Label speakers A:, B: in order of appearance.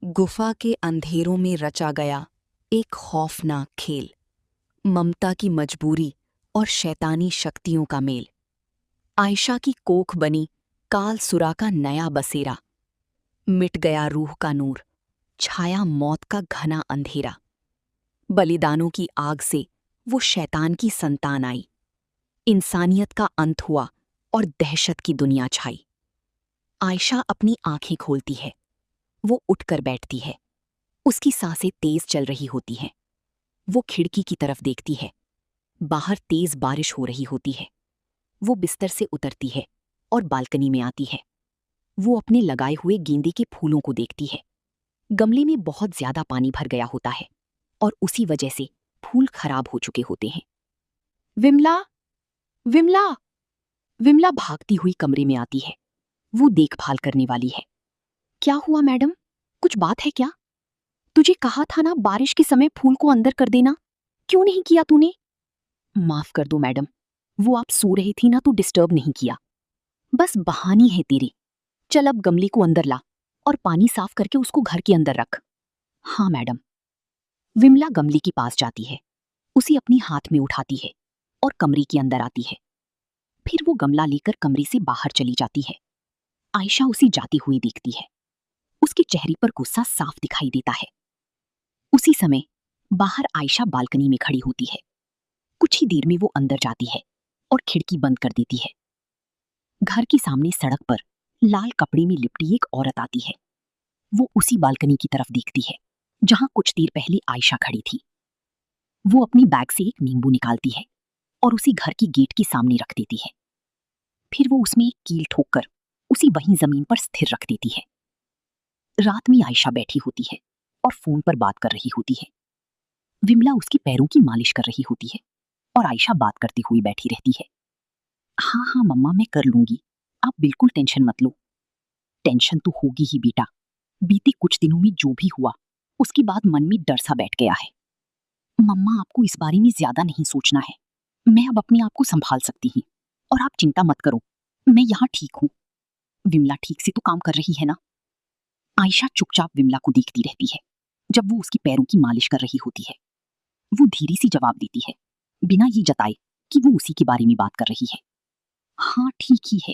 A: गुफा के अंधेरों में रचा गया एक खौफनाक खेल, ममता की मजबूरी और शैतानी शक्तियों का मेल। आयशा की कोख बनी काल सुरा का नया बसेरा, मिट गया रूह का नूर, छाया मौत का घना अंधेरा। बलिदानों की आग से वो शैतान की संतान आई, इंसानियत का अंत हुआ और दहशत की दुनिया छाई। आयशा अपनी आंखें खोलती है, वो उठकर बैठती है, उसकी सांसें तेज चल रही होती हैं। वो खिड़की की तरफ देखती है, बाहर तेज बारिश हो रही होती है। वो बिस्तर से उतरती है और बालकनी में आती है। वो अपने लगाए हुए गेंदे के फूलों को देखती है। गमले में बहुत ज्यादा पानी भर गया होता है और उसी वजह से फूल खराब हो चुके होते हैं। विमला, विमला, विमला भागती हुई कमरे में आती है। वो देखभाल करने वाली है। क्या हुआ मैडम, कुछ बात है क्या? तुझे कहा था ना बारिश के समय फूल को अंदर कर देना, क्यों नहीं किया तूने? माफ कर दो मैडम, वो आप सो रही थी ना तो डिस्टर्ब नहीं किया। बस बहानी है तेरी। चल अब गमले को अंदर ला और पानी साफ करके उसको घर के अंदर रख। हाँ मैडम। विमला गमले के पास जाती है, उसे अपनी हाथ में उठाती है और कमरे के अंदर आती है। फिर वो गमला लेकर कमरे से बाहर चली जाती है। आयशा उसे जाती हुई देखती है। उसके चेहरे पर गुस्सा साफ दिखाई देता है। उसी समय बाहर आयशा बालकनी में खड़ी होती है। कुछ ही देर में वो अंदर जाती है और खिड़की बंद कर देती है। घर के सामने सड़क पर लाल कपड़े में लिपटी एक औरत आती है। वो उसी बालकनी की तरफ देखती है जहां कुछ देर पहले आयशा खड़ी थी। वो अपनी बैग से एक नींबू निकालती है और उसी घर की गेट के सामने रख देती है। फिर वो उसमें एक कील ठोककर उसी वहीं जमीन पर स्थिर रख देती है। रात में आयशा बैठी होती है और फोन पर बात कर रही होती है। विमला उसके पैरों की मालिश कर रही होती है और आयशा बात करती हुई बैठी रहती है। हाँ हाँ मम्मा, मैं कर लूंगी, आप बिल्कुल टेंशन मत लो। टेंशन तो होगी ही बेटा, बीते कुछ दिनों में जो भी हुआ उसके बाद मन में डर सा बैठ गया है। मम्मा, आपको इस बारे में ज्यादा नहीं सोचना है। मैं अब अपने आप को संभाल सकती हूँ और आप चिंता मत करो, मैं यहाँ ठीक हूँ। विमला ठीक से तो काम कर रही है ना? आयशा चुपचाप विमला को देखती रहती है जब वो उसकी पैरों की मालिश कर रही होती है। वो धीरे से जवाब देती है, बिना ये जताए कि वो उसी के बारे में बात कर रही है। हाँ ठीक ही है।